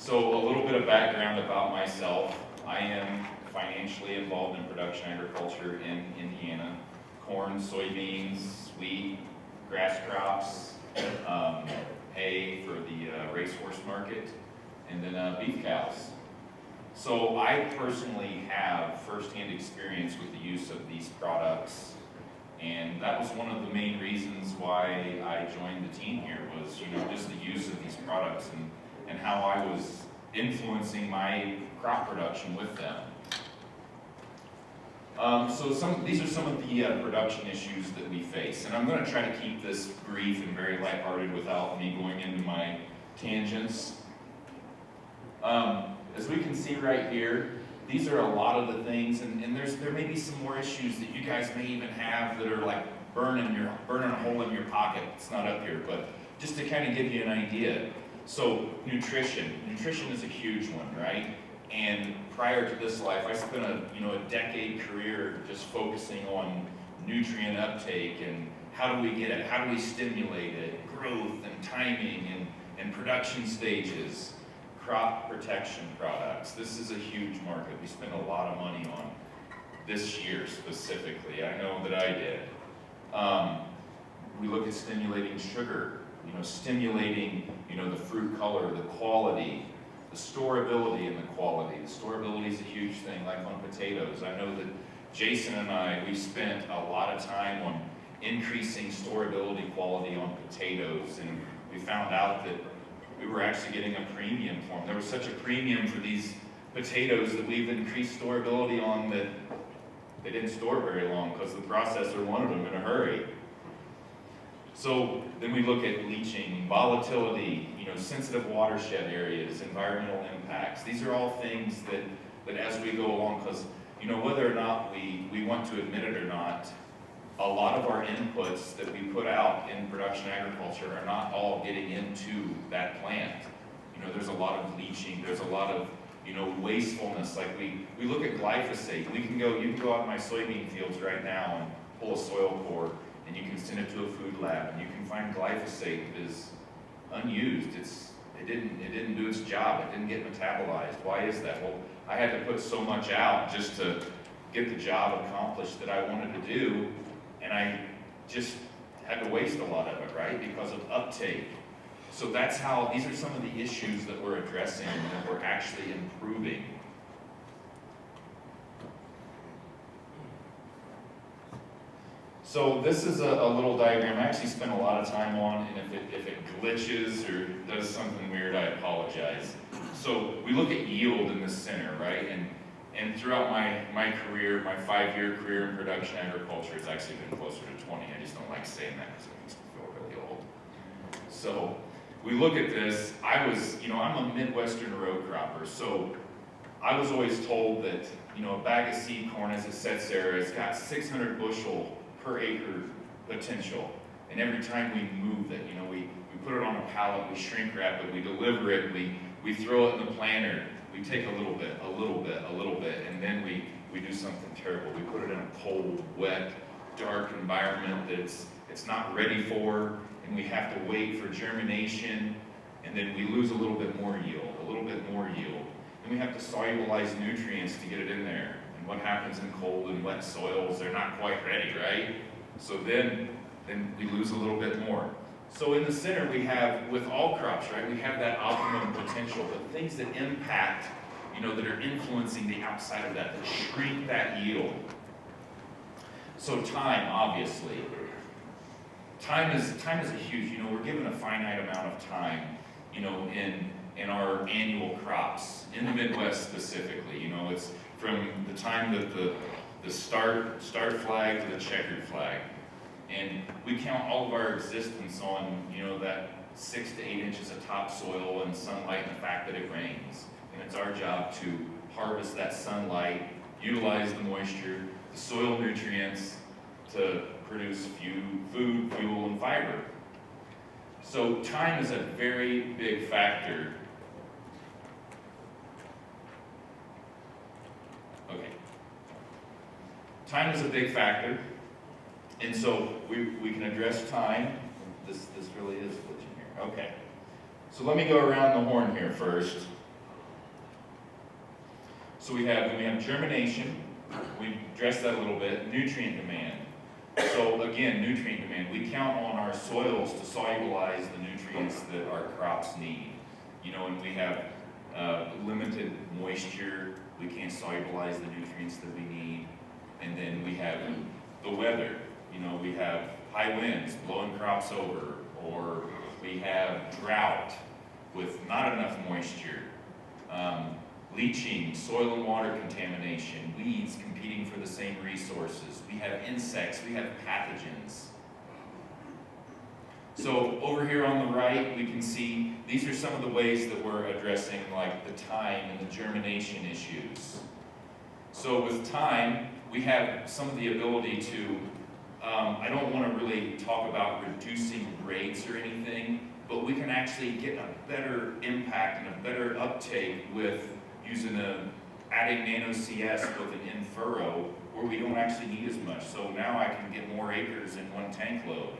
So a little bit of background about myself. I am financially involved in production agriculture in Indiana. Corn, soybeans, wheat, grass crops, hay for the racehorse market, and then beef cows. So I personally have firsthand experience with the use of these products, and that was one of the main reasons why I joined the team here was, just the use of these products and how I was influencing my crop production with them. So these are some of the production issues that we face, and I'm going to try to keep this brief and very lighthearted without me going into my tangents. As we can see right here, these are a lot of the things, and there may be some more issues that you guys may even have that are like burning a hole in your pocket. It's not up here, but just to kind of give you an idea. So nutrition is a huge one, right? And prior to this life, I spent a decade career just focusing on nutrient uptake and how do we get it, how do we stimulate it, growth and timing and production stages, crop protection products. This is a huge market. We spend a lot of money on this year specifically. I know that I did. We look at stimulating sugar, stimulating the fruit color, the quality, the storability and the quality. The storability is a huge thing, like on potatoes. I know that Jason and we spent a lot of time on increasing storability quality on potatoes, and we found out that we were actually getting a premium for them. There was such a premium for these potatoes that we've increased storability on that they didn't store very long because the processor wanted them in a hurry. So then we look at leaching, volatility, sensitive watershed areas, environmental impacts. These are all things that as we go along, because whether or not we want to admit it or not, a lot of our inputs that we put out in production agriculture are not all getting into that plant. There's a lot of leaching, there's a lot of wastefulness. Like we look at glyphosate. You can go out in my soybean fields right now and pull a soil core, and you can send it to a food lab, and you can find glyphosate that is unused. It didn't do its job. It didn't get metabolized. Why is that? Well, I had to put so much out just to get the job accomplished that I wanted to do, and I just had to waste a lot of it, right? Because of uptake. So these are some of the issues that we're addressing and that we're actually improving. So this is a little diagram I actually spent a lot of time on, and if it glitches or does something weird, I apologize. So we look at yield in the center, right? And throughout my career, my 5-year career in production agriculture, it's actually been closer to 20. I just don't like saying that because it makes me feel really old. So we look at this. I'm a Midwestern row cropper, so I was always told that a bag of seed corn as it sits there, it's got 600 bushel per acre potential, and every time we move it, we put it on a pallet, we shrink wrap it, we deliver it, we throw it in the planter, we take a little bit, and then we do something terrible. We put it in a cold, wet, dark environment that it's not ready for, and we have to wait for germination, and then we lose a little bit more yield, and we have to solubilize nutrients to get it in there. What happens in cold and wet soils, they're not quite ready, right? So then we lose a little bit more. So in the center we have, with all crops, right, we have that optimum potential, but things that impact, that are influencing the outside of that shrink that yield. So time, obviously. Time is a huge, we're given a finite amount of time, in our annual crops, in the Midwest specifically. It's from the time that the start flag to the checkered flag. And we count all of our existence on, that 6 to 8 inches of topsoil and sunlight and the fact that it rains. And it's our job to harvest that sunlight, utilize the moisture, the soil nutrients to produce food, fuel, and fiber. So time is a very big factor. Okay. Time is a big factor, and so we can address time. This really is glitching here. Okay. So let me go around the horn here first. So we have germination, we addressed that a little bit, nutrient demand. So again, nutrient demand, we count on our soils to solubilize the nutrients that our crops need. You know, and we have limited moisture, we can't solubilize the nutrients that we need. And then we have the weather, you know, we have high winds blowing crops over, or we have drought with not enough moisture, leaching, soil and water contamination, weeds competing for the same resources. We have insects, we have pathogens. So over here on the right, we can see these are some of the ways that we're addressing like the time and the germination issues. So with time, we have some of the ability to, I don't want to really talk about reducing rates or anything, but we can actually get a better impact and a better uptake with using adding nano-CS with an in-furrow where we don't actually need as much. So now I can get more acres in one tank load.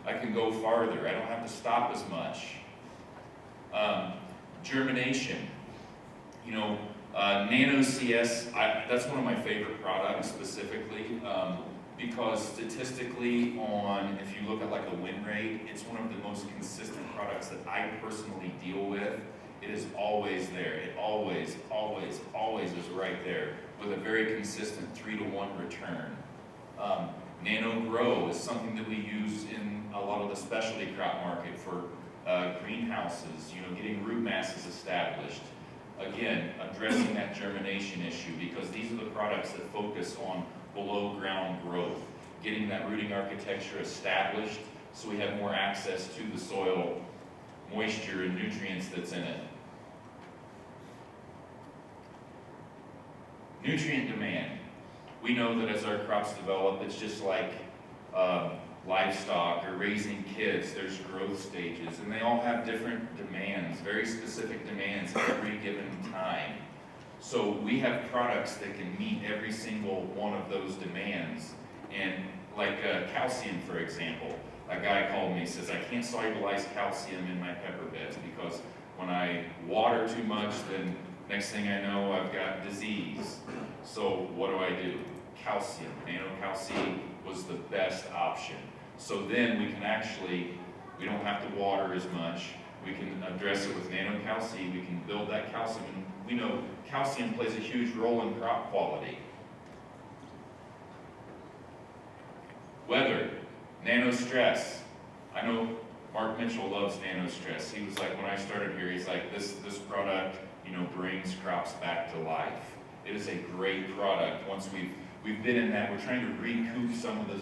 I can go farther. I don't have to stop as much. Germination. You know, nano-CS, that's one of my favorite products specifically because statistically if you look at like the win rate, it's one of the most consistent products that I personally deal with. It is always there. It always, always, always is right there with a very consistent 3-to-1 return. Nano Grow is something that we use in a lot of the specialty crop market for greenhouses, you know, getting root masses established. Again, addressing that germination issue because these are the products that focus on below ground growth, getting that rooting architecture established so we have more access to the soil, moisture, and nutrients that's in it. Nutrient demand. We know that as our crops develop, it's just like livestock or raising kids, there's growth stages, and they all have different demands, very specific demands at every given time. So we have products that can meet every single one of those demands. And like calcium, for example, a guy called me and says, I can't solubilize calcium in my pepper beds because when I water too much, then next thing I know, I've got disease. So what do? Calcium. Nano-Calcium was the best option. So then we can actually, we don't have to water as much. We can address it with Nano-Calcium. We can build that calcium. And we know calcium plays a huge role in crop quality. Weather. Nano-Stress. I know Mark Mitchell loves Nano-Stress. He was like, when I started here, he's like, this product, you know, brings crops back to life. It is a great product. Once we've been in that, we're trying to recoup some of the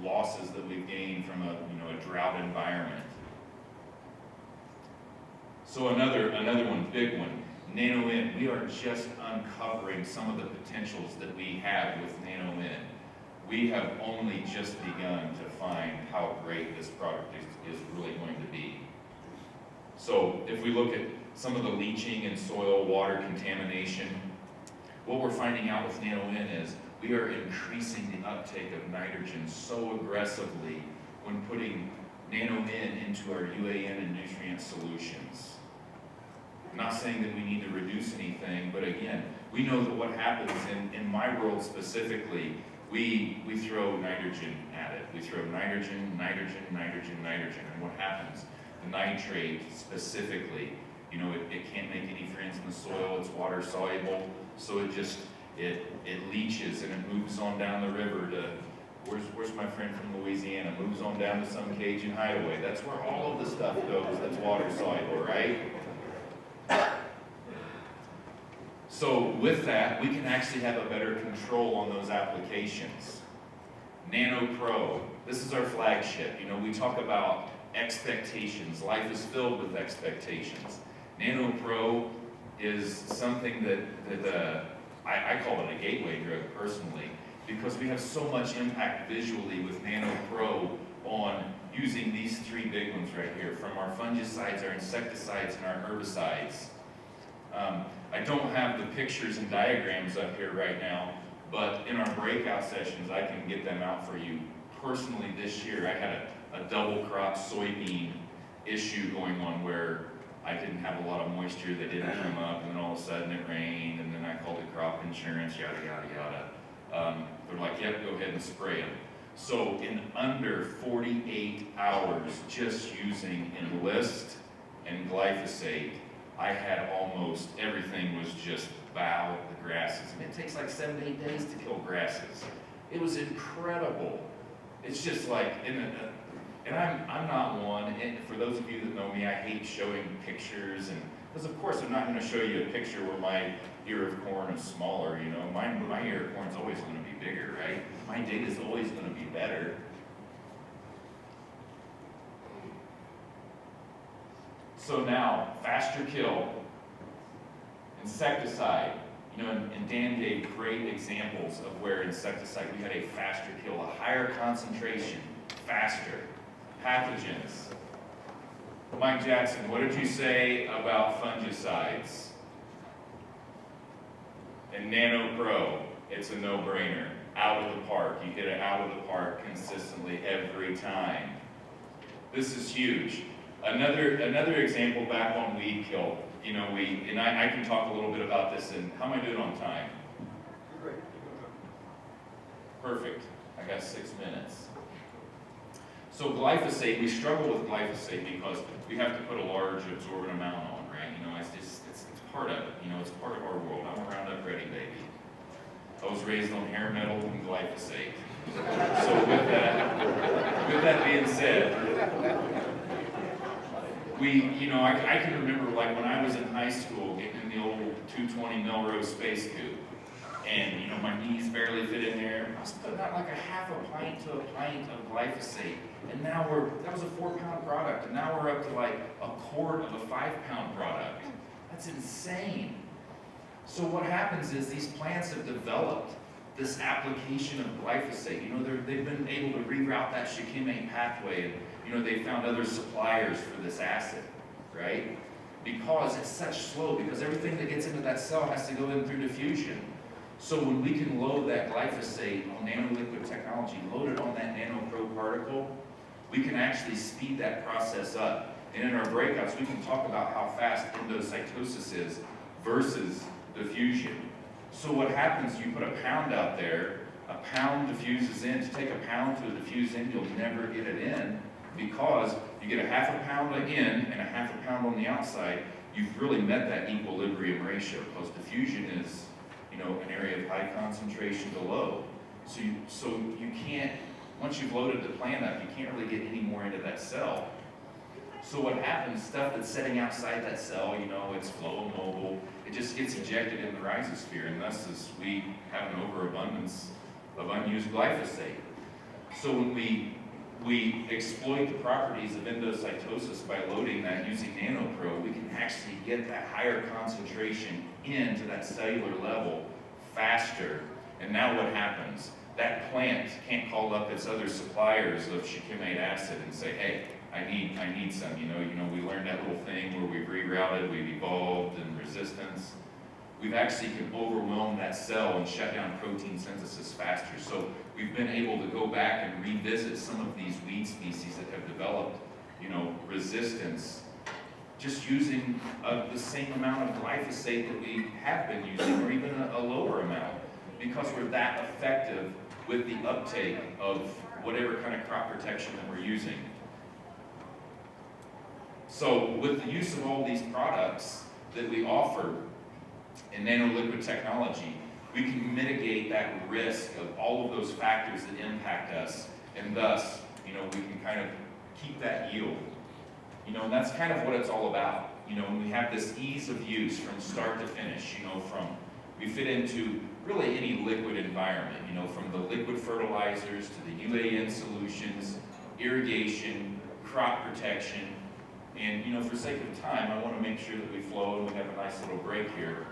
losses that we've gained from a drought environment. So another one, big one, Nano-Yield. We are just uncovering some of the potentials that we have with Nano-Yield. We have only just begun to find how great this product is really going to be. So if we look at some of the leaching and soil water contamination, what we're finding out with Nano-Yield is we are increasing the uptake of nitrogen so aggressively when putting Nano-Yield into our UAN and nutrient solutions. I'm not saying that we need to reduce anything, but again, we know that what happens in my world specifically, we throw nitrogen at it. We throw nitrogen, nitrogen, nitrogen, nitrogen, and what happens? The nitrate specifically, you know, it can't make any friends in the soil, it's water soluble, so it leaches and it moves on down the river to, where's my friend from Louisiana, moves on down to some Cajun hideaway. That's where all of the stuff goes that's water soluble, right? So with that, we can actually have a better control on those applications. Nano Pro, this is our flagship. You know, we talk about expectations. Life is filled with expectations. Nano Pro is something that I call it a gateway drug personally, because we have so much impact visually with Nano Pro on using these three big ones right here, from our fungicides, our insecticides, and our herbicides. I don't have the pictures and diagrams up here right now, but in our breakout sessions, I can get them out for you. Personally, this year, I had a double crop soybean issue going on where I didn't have a lot of moisture, they didn't come up, and then all of a sudden it rained, and then I called the crop insurance, yada, yada, yada. They're like, yep, go ahead and spray them. So in under 48 hours, just using Enlist and glyphosate, I had almost everything was just bowed, the grasses. And it takes like 7 to 8 days to kill grasses. It was incredible. It's just like, and I'm not one, and for those of you that know me, I hate showing pictures, and because of course I'm not going to show you a picture where my ear of corn is smaller, you know, my ear of corn is always going to be bigger, right? My data is always going to be better. So now, faster kill, insecticide, you know, and Dan gave great examples of where insecticide, we had a faster kill, a higher concentration, faster. Pathogens. Mike Jackson, what did you say about fungicides? And Nano Pro, it's a no-brainer. Out of the park. You hit it out of the park consistently every time. This is huge. Another example back on weed kill. You know, and I can talk a little bit about this, and how am I doing on time? Great. Perfect. I got 6 minutes. So glyphosate, we struggle with glyphosate because we have to put a large absorbent amount on, right? You know, it's part of it. You know, it's part of our world. I'm a Roundup Ready baby. I was raised on hair metal and glyphosate. So with that being said, you know, I can remember like when I was in high school getting in the old 220 Melrose space coupe, and you know, my knees barely fit in there. I was putting out like a half a pint to a pint of glyphosate, and now that was a 4-pound product, and now we're up to like a quart of a 5-pound product. That's insane. So what happens is these plants have developed this application of glyphosate. You know, they've been able to reroute that shikimate pathway, and you know, they found other suppliers for this acid, right? Because it's such slow, because everything that gets into that cell has to go in through diffusion. So when we can load that glyphosate on nanoliquid technology, load it on that NanoPro particle, we can actually speed that process up. And in our breakouts, we can talk about how fast endocytosis is versus diffusion. So what happens, you put a pound out there, a pound diffuses in. To take a pound to a diffuse in, you'll never get it in, because you get a half a pound in and a half a pound on the outside, you've really met that equilibrium ratio, because diffusion is, you know, an area of high concentration to low. So you can't, once you've loaded the plant up, you can't really get any more into that cell. So what happens, stuff that's sitting outside that cell, you know, it's flow mobile, it just gets ejected in the rhizosphere, and thus we have an overabundance of unused glyphosate. So when we exploit the properties of endocytosis by loading that using NanoPro, we can actually get that higher concentration into that cellular level faster. And now what happens? That plant can't call up its other suppliers of shikimate acid and say, hey, I need some. You know, we learned that little thing where we've rerouted, we've evolved in resistance. We've actually can overwhelm that cell and shut down protein synthesis faster. So we've been able to go back and revisit some of these weed species that have developed, you know, resistance, just using the same amount of glyphosate that we have been using, or even a lower amount, because we're that effective with the uptake of whatever kind of crop protection that we're using. So with the use of all these products that we offer in nanoliquid technology, we can mitigate that risk of all of those factors that impact us, and thus, you know, we can kind of keep that yield. You know, and that's kind of what it's all about. You know, when we have this ease of use from start to finish, you know, we fit into really any liquid environment, you know, from the liquid fertilizers to the UAN solutions, irrigation, crop protection. And, you know, for sake of time, I want to make sure that we flow, and we have a nice little break here.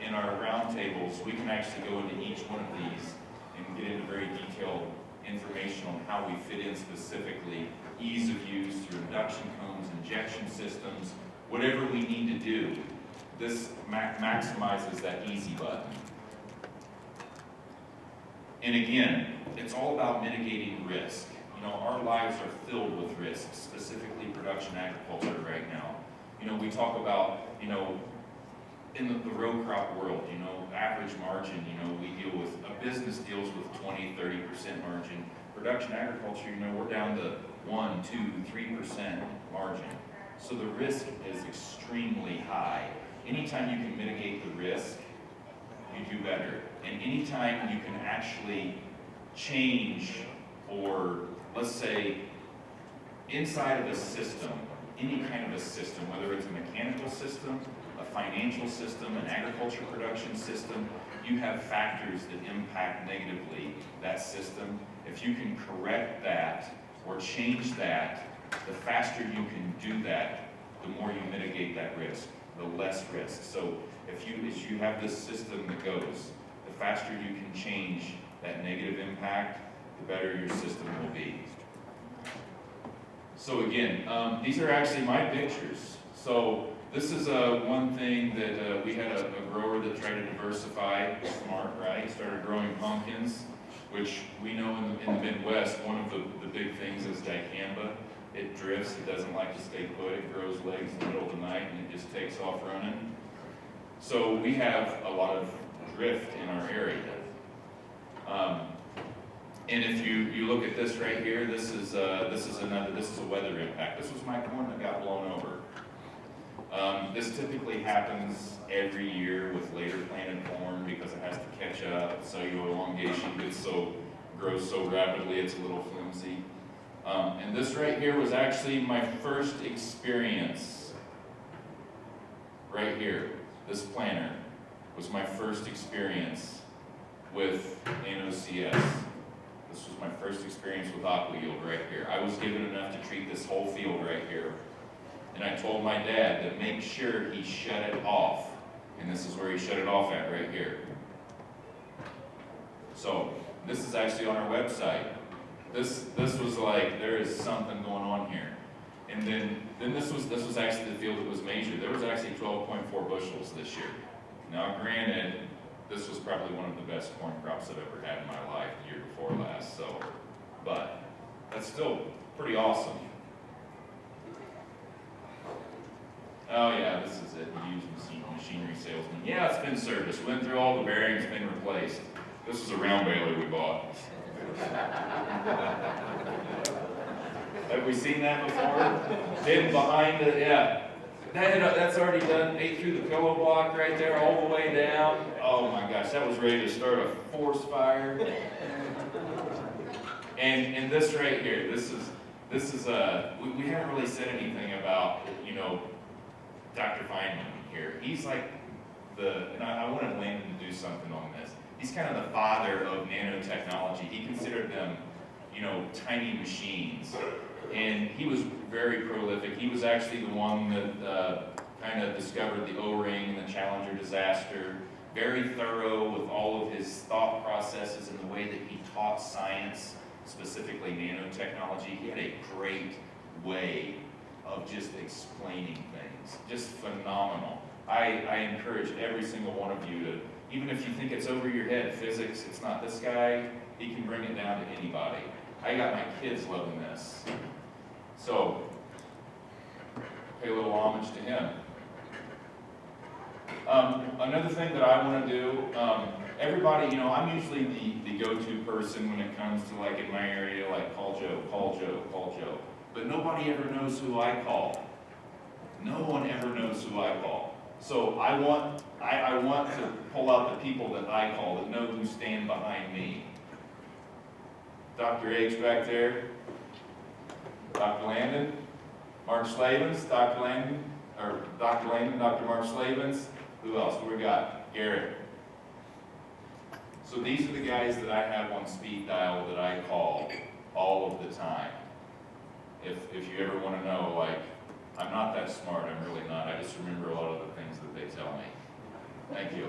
In our roundtables, we can actually go into each one of these and get into very detailed information on how we fit in specifically, ease of use through induction cones, injection systems, whatever we need to do. This maximizes that easy button. And again, it's all about mitigating risk. You know, our lives are filled with risks, specifically production agriculture right now. You know, we talk about, you know, in the row crop world, you know, average margin, you know, we deal with, a business deals with 20, 30% margin. Production agriculture, you know, we're down to 1, 2, 3% margin. So the risk is extremely high. Anytime you can mitigate the risk, you do better. And anytime you can actually change, or let's say, inside of a system, any kind of a system, whether it's a mechanical system, a financial system, an agriculture production system, you have factors that impact negatively that system. If you can correct that or change that, the faster you can do that, the more you mitigate that risk, the less risk. So as you have this system that goes, the faster you can change that negative impact, the better your system will be. So again, these are actually my pictures. So this is one thing that we had a grower that tried to diversify, smart, right? Started growing pumpkins, which we know in the Midwest, one of the big things is dicamba. It drifts, it doesn't like to stay put, it grows legs in the middle of the night and it just takes off running. So we have a lot of drift in our area. And if you look at this right here, this is a weather impact. This was my corn that got blown over. This typically happens every year with later planted corn because it has to catch up. Cellular elongation grows so rapidly, it's a little flimsy. And this right here was actually my first experience. Right here, this planter was my first experience with NanoCS. This was my first experience with Nano-Yield right here. I was given enough to treat this whole field right here. And I told my dad to make sure he shut it off. And this is where he shut it off at right here. So this is actually on our website. This was like, there is something going on here. And then this was actually the field that was measured. There was actually 12.4 bushels this year. Now granted, this was probably one of the best corn crops I've ever had in my life, the year before last, so, but that's still pretty awesome. Oh yeah, this is it, used machinery salesman. Yeah, it's been serviced, went through all the bearings, been replaced. This was a round baler we bought. Have we seen that before? Hidden behind it, yeah. That's already done, ate through the pillow block right there, all the way down. Oh my gosh, that was ready to start a forest fire. And this right here, this is we haven't really said anything about, you know, Dr. Feynman here. He's like and I wanted Landon to do something on this. He's kind of the father of nanotechnology. He considered them, you know, tiny machines. And he was very prolific. He was actually the one that kind of discovered the O-ring and the Challenger disaster. Very thorough with all of his thought processes and the way that he taught science, specifically nanotechnology. He had a great way of just explaining things. Just phenomenal. I encourage every single one of you to, even if you think it's over your head, physics, it's not this guy, he can bring it down to anybody. I got my kids loving this. So, pay a little homage to him. Another thing that I want to do, everybody, you know, I'm usually the go-to person when it comes to, like, in my area, like, call Joe, call Joe, call Joe. But nobody ever knows who I call. No one ever knows who I call. So I want to pull out the people that I call, that know who stand behind me. Dr. H back there. Dr. Landon, Mark Slavens, Dr. Landon, Dr. Mark Slavens. Who else? What we got? Garrett. So these are the guys that I have on speed dial that I call all of the time. If you ever want to know, like, I'm not that smart, I'm really not. I just remember a lot of the things that they tell me. Thank you.